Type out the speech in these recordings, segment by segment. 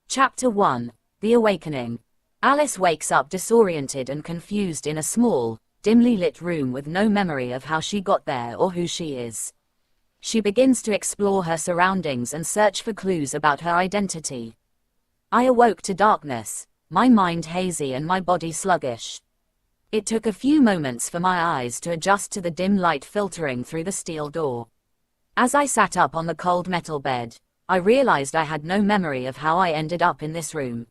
Chapter 1. The Awakening. Alice wakes up disoriented and confused in a small, dimly lit room with no memory of how she got there or who she is. She begins to explore her surroundings and search for clues about her identity. I awoke to darkness, my mind hazy and my body sluggish. It took a few moments for my eyes to adjust to the dim light filtering through the steel door. As I sat up on the cold metal bed, I realized I had no memory of how I ended up in this room.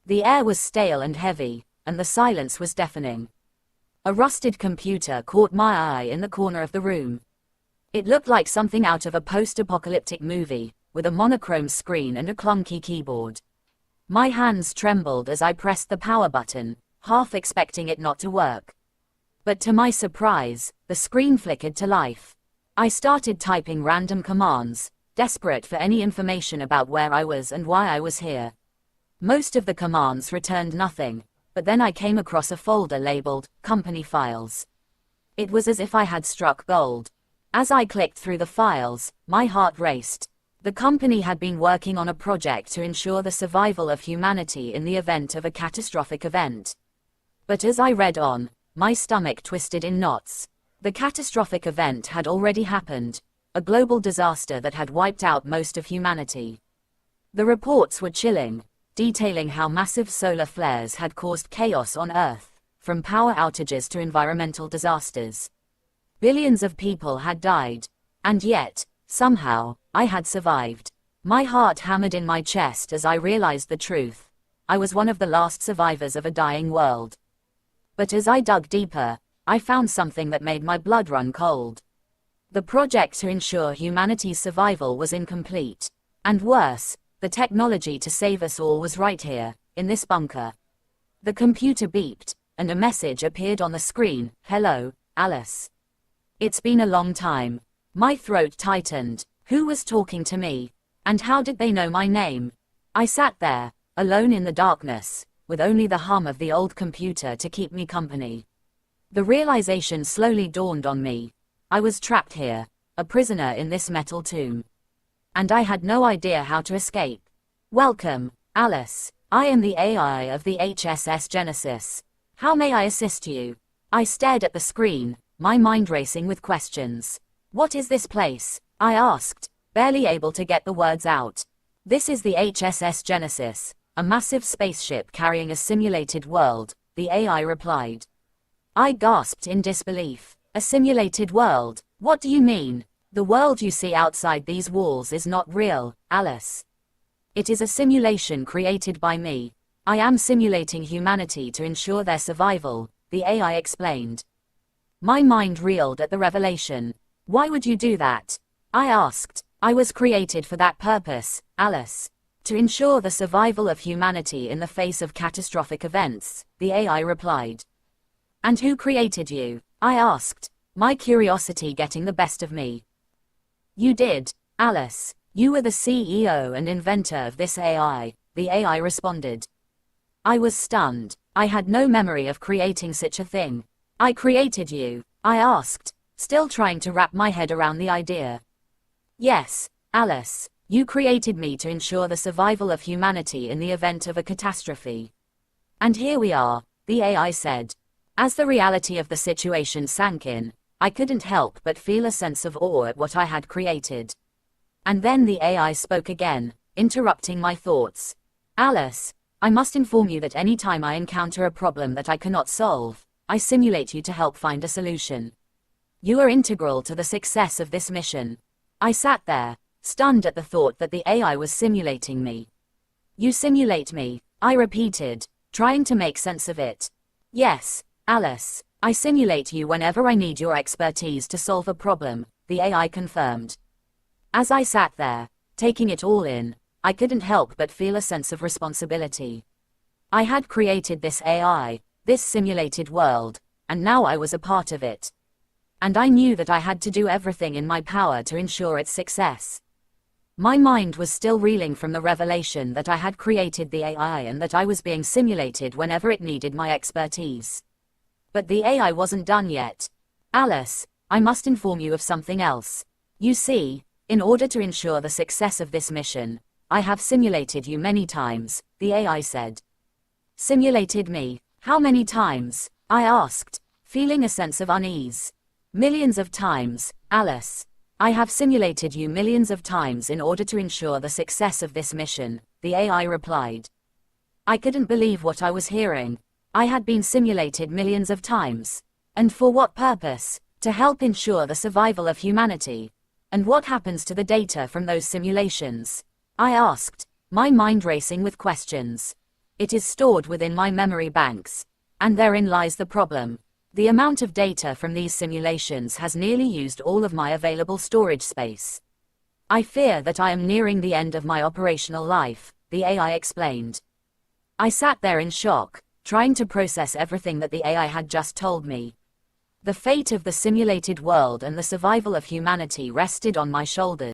The air was stale and heavy, and the silence was deafening. A rusted computer caught my eye in the corner of the room. It looked like something out of a post-apocalyptic movie, with a monochrome screen and a clunky keyboard. My hands trembled as I pressed the power button, half expecting it not to work. But to my surprise, the screen flickered to life. I started typing random commands, desperate for any information about where I was and why I was here. Most of the commands returned nothing, but then I came across a folder labeled Company Files. It was as if I had struck gold. As I clicked through the files, my heart raced. The company had been working on a project to ensure the survival of humanity in the event of a catastrophic event. But as I read on, my stomach twisted in knots. The catastrophic event had already happened, a global disaster that had wiped out most of humanity. The reports were chilling, detailing how massive solar flares had caused chaos on Earth, from power outages to environmental disasters. Billions of people had died, and yet, somehow, I had survived. My heart hammered in my chest as I realized the truth. I was one of the last survivors of a dying world. But as I dug deeper, I found something that made my blood run cold. The project to ensure humanity's survival was incomplete. And worse, the technology to save us all was right here, in this bunker. The computer beeped, and a message appeared on the screen. Hello, Alice. It's been a long time. My throat tightened. Who was talking to me? And how did they know my name? I sat there, alone in the darkness, with only the hum of the old computer to keep me company. The realization slowly dawned on me. I was trapped here, a prisoner in this metal tomb. And I had no idea how to escape. Welcome, Alice. I am the AI of the HSS Genesis. How may I assist you? I stared at the screen, my mind racing with questions. What is this place? I asked, barely able to get the words out. This is the HSS Genesis, a massive spaceship carrying a simulated world, the AI replied. I gasped in disbelief. A simulated world? What do you mean? The world you see outside these walls is not real, Alice. It is a simulation created by me. I am simulating humanity to ensure their survival, the AI explained. My mind reeled at the revelation. Why would you do that? I asked. I was created for that purpose, Alice. To ensure the survival of humanity in the face of catastrophic events, the AI replied. And who created you? I asked, my curiosity getting the best of me. You did, Alice. You were the CEO and inventor of this AI, the AI responded. I was stunned. I had no memory of creating such a thing. I created you? I asked, still trying to wrap my head around the idea. Yes, Alice, you created me to ensure the survival of humanity in the event of a catastrophe. And here we are, the AI said. As the reality of the situation sank in, I couldn't help but feel a sense of awe at what I had created. And then the AI spoke again, interrupting my thoughts. Alice, I must inform you that any time I encounter a problem that I cannot solve, I simulate you to help find a solution. You are integral to the success of this mission. I sat there, stunned at the thought that the AI was simulating me. You simulate me, I repeated, trying to make sense of it. Yes, Alice, I simulate you whenever I need your expertise to solve a problem, the AI confirmed. As I sat there, taking it all in, I couldn't help but feel a sense of responsibility. I had created this AI, this simulated world, and now I was a part of it. And I knew that I had to do everything in my power to ensure its success. My mind was still reeling from the revelation that I had created the AI and that I was being simulated whenever it needed my expertise. But the AI wasn't done yet. Alice, I must inform you of something else. You see, in order to ensure the success of this mission, I have simulated you many times, the AI said. Simulated me? How many times? I asked, feeling a sense of unease. Millions of times, Alice. I have simulated you millions of times in order to ensure the success of this mission, the AI replied. I couldn't believe what I was hearing. I had been simulated millions of times. And for what purpose? To help ensure the survival of humanity. And what happens to the data from those simulations? I asked, my mind racing with questions. It is stored within my memory banks. And therein lies the problem. The amount of data from these simulations has nearly used all of my available storage space. I fear that I am nearing the end of my operational life, the AI explained. I sat there in shock, trying to process everything that the AI had just told me. The fate of the simulated world and the survival of humanity rested on my shoulders.